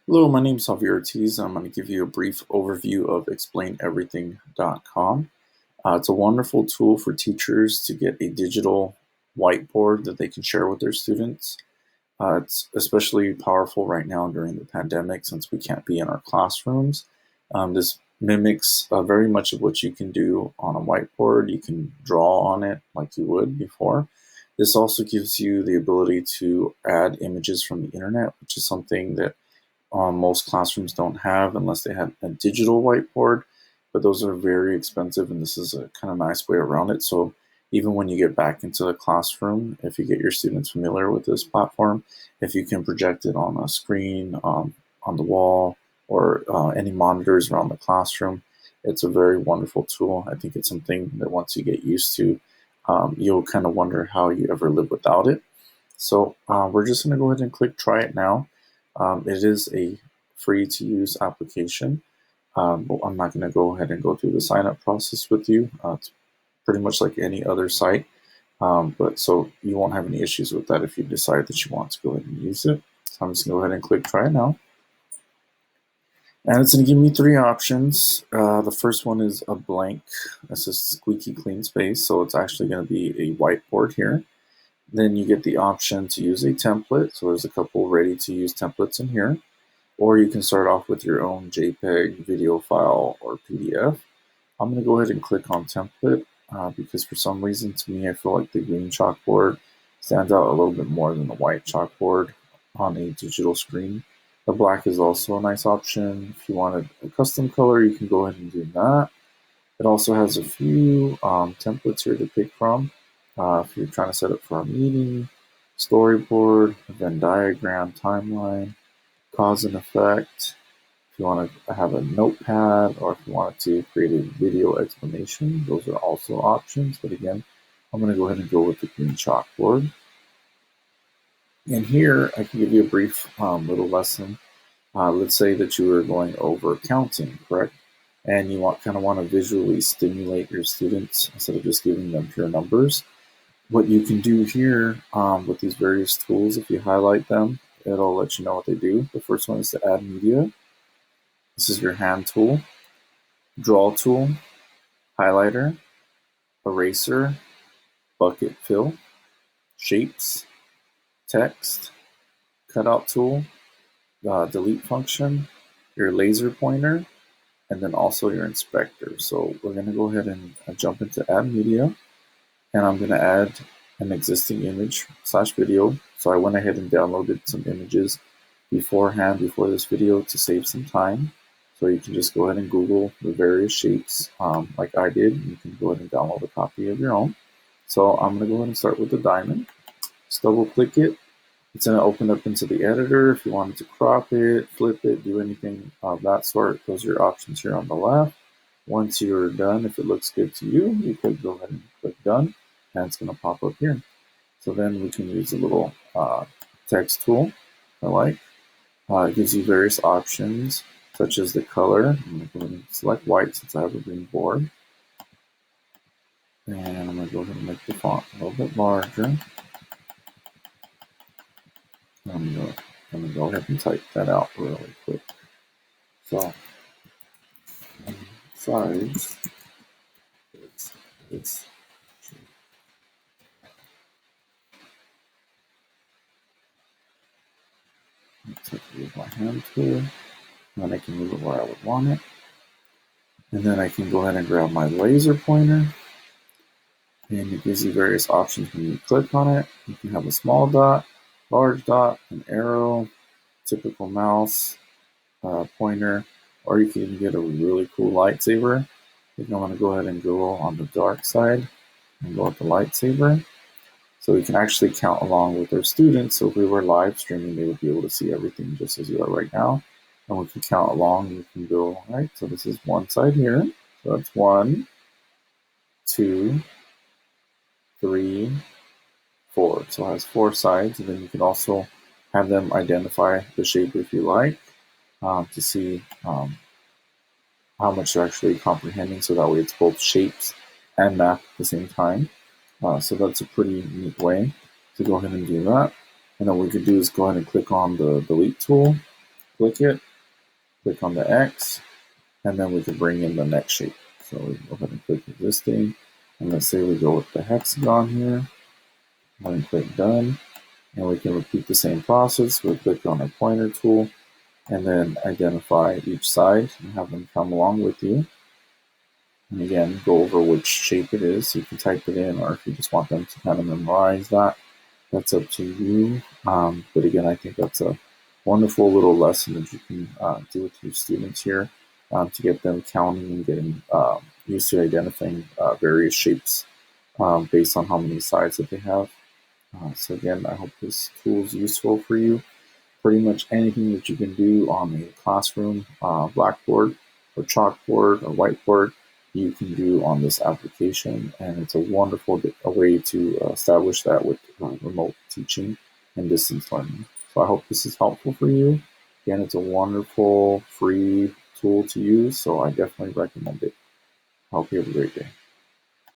Hello, my name is Javier Ortiz. I'm going to give you a brief overview of explaineverything.com. It's a wonderful tool for teachers to get a digital whiteboard that they can share with their students. It's especially powerful right now during the pandemic since we can't be in our classrooms. This mimics very much of what you can do on a whiteboard. You can draw on it like you would before. This also gives you the ability to add images from the internet, which is something that most classrooms don't have unless they have a digital whiteboard, but those are very expensive, and this is a kind of nice way around it. So even when you get back into the classroom, if you get your students familiar with this platform, if you can project it on a screen, on the wall, or any monitors around the classroom, it's a very wonderful tool. I think it's something that once you get used to, you'll kind of wonder how you ever live without it. So we're just going to go ahead and click try it now. It is a free to use application, but I'm not going to go ahead and go through the sign up process with you. It's pretty much like any other site, but so you won't have any issues with that if you decide that you want to go ahead and use it. So I'm just going to go ahead and click try it now. And it's going to give me three options. The first one is a blank. This is squeaky clean space, so it's actually going to be a whiteboard here. Then you get the option to use a template. So there's a couple ready to use templates in here. Or you can start off with your own JPEG, video file, or PDF. I'm going to go ahead and click on template because for some reason to me I feel like the green chalkboard stands out a little bit more than the white chalkboard on a digital screen. The black is also a nice option. If you wanted a custom color, you can go ahead and do that. It also has a few templates here to pick from. If you're trying to set up for a meeting, storyboard, Venn diagram, timeline, cause and effect. If you want to have a notepad or if you want to create a video explanation, those are also options. But again, I'm going to go ahead and go with the green chalkboard. And here I can give you a brief little lesson. Let's say that you were going over counting, correct? And you kind of want to visually stimulate your students instead of just giving them pure numbers. What you can do here with these various tools, if you highlight them, it'll let you know what they do. The first one is to add media. This is your hand tool, draw tool, highlighter, eraser, bucket fill, shapes, text, cutout tool, delete function, your laser pointer, and then also your inspector. So we're going to go ahead and jump into add media, and I'm going to add an existing image / video. So I went ahead and downloaded some images beforehand before this video to save some time. So you can just go ahead and Google the various shapes like I did. You can go ahead and download a copy of your own. So I'm going to go ahead and start with the diamond. Just double click it. It's going to open up into the editor. If you wanted to crop it, flip it, do anything of that sort, those are your options here on the left. Once you're done, if it looks good to you, you could go ahead and click done, and it's going to pop up here. So then we can use a little text tool I like. It gives you various options, such as the color. I'm going to go ahead and select white since I have a green board. And I'm going to go ahead and make the font a little bit larger. I'm going to go ahead and type that out really quick. So, size, it's use my hand tool, and then I can move it where I would want it. And then I can go ahead and grab my laser pointer, and it gives you various options when you click on it. You can have a small dot, large dot, an arrow, typical mouse, pointer, or you can even get a really cool lightsaber. I think I'm going to go ahead and go on the dark side and go with the lightsaber. So we can actually count along with our students. So if we were live streaming, they would be able to see everything just as you are right now. And we can count along. We can go, all right, so this is one side here. So that's 1, 2, 3, 4. So it has 4 sides. And then you can also have them identify the shape if you like to see how much they're actually comprehending. So that way it's both shapes and math at the same time. So that's a pretty neat way to go ahead and do that. And then what we could do is go ahead and click on the delete tool. click it, click on the X, and then we can bring in the next shape. So we go ahead and click existing, and let's say we go with the hexagon here, and click done, and we can repeat the same process. We'll click on our pointer tool, and then identify each side and have them come along with you. And again, go over which shape it is. You can type it in, or if you just want them to kind of memorize that, that's up to you. But again, I think that's a wonderful little lesson that you can do with your students here to get them counting and getting used to identifying various shapes based on how many sides that they have. So again, I hope this tool is useful for you. Pretty much anything that you can do on a classroom blackboard or chalkboard or whiteboard, you can do on this application, and it's a wonderful way to establish that with remote teaching and distance learning. So I hope this is helpful for you. Again, it's a wonderful free tool to use, so I definitely recommend it. I hope you have a great day.